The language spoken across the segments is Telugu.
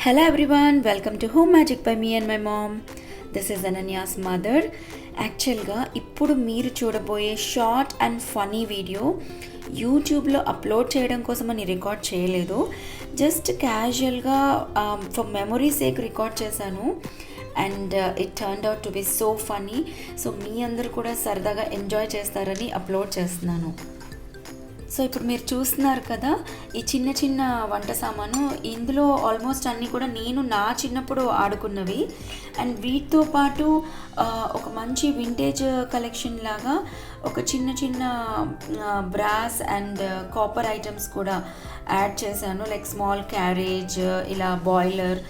Hello everyone, welcome to Home Magic by me and my mom. This is Ananya's mother. యాక్చువల్గా ఇప్పుడు మీరు చూడబోయే షార్ట్ అండ్ ఫనీ వీడియో యూట్యూబ్లో అప్లోడ్ చేయడం కోసం అని రికార్డ్ చేయలేదు, జస్ట్ క్యాజువల్గా ఫర్ మెమరీ సేక్ రికార్డ్ చేశాను. And it turned out to be so funny. So మీ అందరూ కూడా సరదాగా ఎంజాయ్ చేస్తారని అప్లోడ్ చేస్తున్నాను. సో ఇప్పుడు మీరు చూస్తున్నారు కదా, ఈ చిన్న చిన్న వంట సామాను, ఇందులో ఆల్మోస్ట్ అన్నీ కూడా నేను నా చిన్నప్పుడు ఆడుకున్నవి. అండ్ వీటితో పాటు ఒక మంచి వింటేజ్ కలెక్షన్ లాగా ఒక చిన్న చిన్న బ్రాస్ అండ్ కాపర్ ఐటమ్స్ కూడా యాడ్ చేశాను. లైక్ స్మాల్ క్యారేజ్, ఇలా బాయిలర్,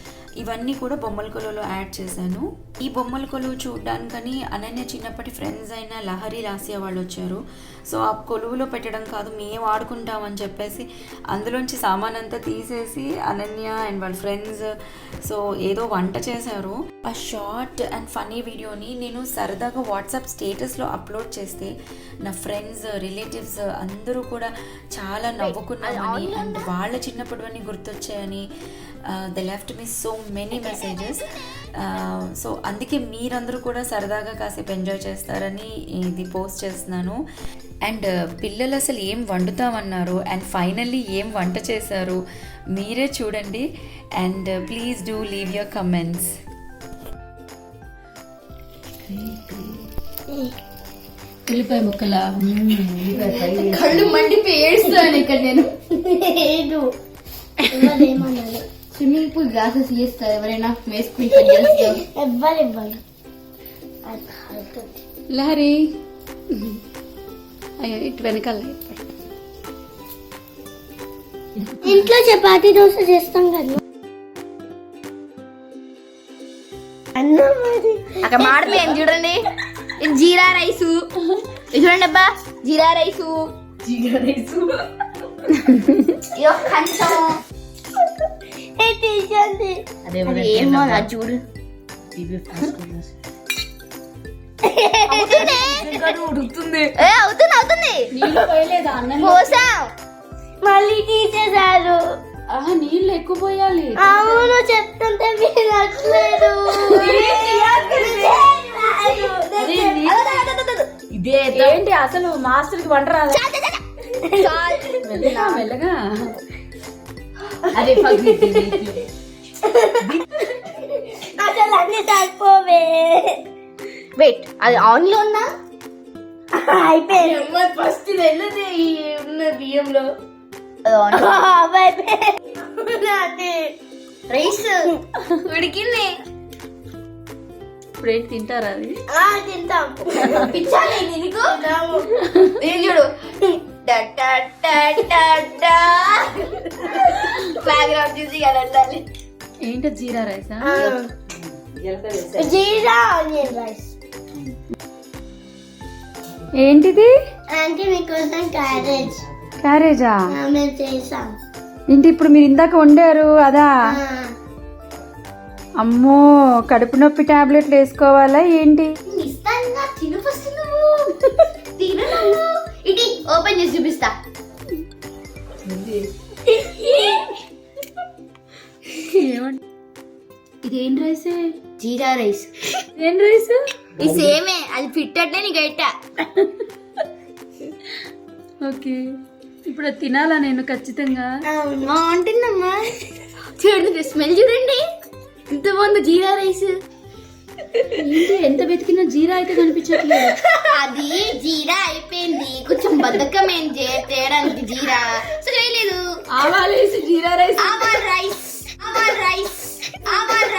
ఇవన్నీ కూడా బొమ్మల కొలువులో యాడ్ చేశాను. ఈ బొమ్మల కొలువు చూడడానికని అనన్య చిన్నప్పటి ఫ్రెండ్స్ అయిన లహరి లాసియా వాళ్ళు వచ్చారు. సో ఆ కొలువులో పెట్టడం కాదు, మేము ఆడుకుంటామని చెప్పేసి అందులోంచి సామాన్ అంతా తీసేసి అనన్య అండ్ వాళ్ళ ఫ్రెండ్స్ సో ఏదో వంట చేశారు. ఆ షార్ట్ అండ్ ఫన్నీ వీడియోని నేను సరదాగా వాట్సాప్ స్టేటస్లో అప్లోడ్ చేస్తే నా ఫ్రెండ్స్, రిలేటివ్స్ అందరూ కూడా చాలా నవ్వుకున్నామని అండ్ వాళ్ళ చిన్నప్పటివన్నీ గుర్తొచ్చాయని they left me so many messages. So అందుకే మీరందరూ కూడా సరదాగా కాసేపు ఎంజాయ్ చేస్తారని ఇది పోస్ట్ చేస్తున్నాను. అండ్ పిల్లలు అసలు ఏం వండుతామన్నారు అండ్ ఫైనల్లీ ఏం వంట చేశారు మీరే చూడండి. And please do leave your comments. ఉల్లిపాయ ముక్కలా కళ్ళు మండిపోయి ఏడుస్తాను ఇక్కడ నేను. స్విమ్మింగ్ పూల్ గ్లాసెస్ చేస్తారు ఎవరైనా వేసుకుంటారు. లహరి అయ్యో ఇటు వెనకాల ఇంట్లో చపాతీ దోశ చేస్తాం కదా, అక్కడ మాడిపోయాను చూడండి. ఇది జీరా రైసు, చూడండి అబ్బా జీరా రైసు. కంచం ఏమో చూడు. అవుతుంది పోసాం మళ్ళీ తీసేసారు. నీళ్ళు ఎక్కువ పోయాలి. అవును చెప్తుంటే వినట్లేదు. ఇదేంటి అసలు మాస్టర్ కి వంట రాదు. మెల్లగా అదే అసలు అన్ని సరిపోవే. వెయిట్, అది ఆన్ లో ఉన్నా అయిపోయింది. ఫస్ట్ వెళ్ళదే ఉన్న బియ్యంలో రైస్ ఉడికింది. ఇప్పుడు ఏంటి తింటారా? అది తింటాం. పిచ్చాలి నీకు. ఏం చూడు బ్యాక్గ్రౌండ్ చూసి వెళ్ళాలి. ఏంటో జీరా రైసా? జీరా ఆనియన్ రైస్. ఏంటిది? అంటే మీకోసం క్యారేజ్. క్యారేజా? మేము చేసాం. ఏంటి ఇప్పుడు మీరు ఇందాక వండారు అదా? అమ్మో, కడుపు నొప్పి టాబ్లెట్లు వేసుకోవాలా ఏంటి? ఇస్తాను, తిను ఫస్ట్ నువ్వు. తిను నువ్వు. ఇటీ ఓపెన్ చేసి చూపిస్తా. ఇదేం రైస్? జీరా రైస్. ఏం రైస్? ఇది సేమే, అది ఫిట్ అంటే నీకు అయిట. ఓకే, ఇప్పుడు అది తినాలా నేను ఖచ్చితంగా? బాగుంటుందమ్మా. చూడండి స్మెల్ చూడండి ఎంత బాగుంది జీరా రైస్. ఎంత వెతికినా జీరా అయితే కనిపించట్లేదు. అది జీరా అయిపోయింది, కొంచెం బద్ధకం ఏం చేయడానికి జీరా చేయలేదు. ఆవాలు వేసి జీరా రైస్. ఆవాల్ రైస్, ఆవాల్ రైస్, ఆవాల్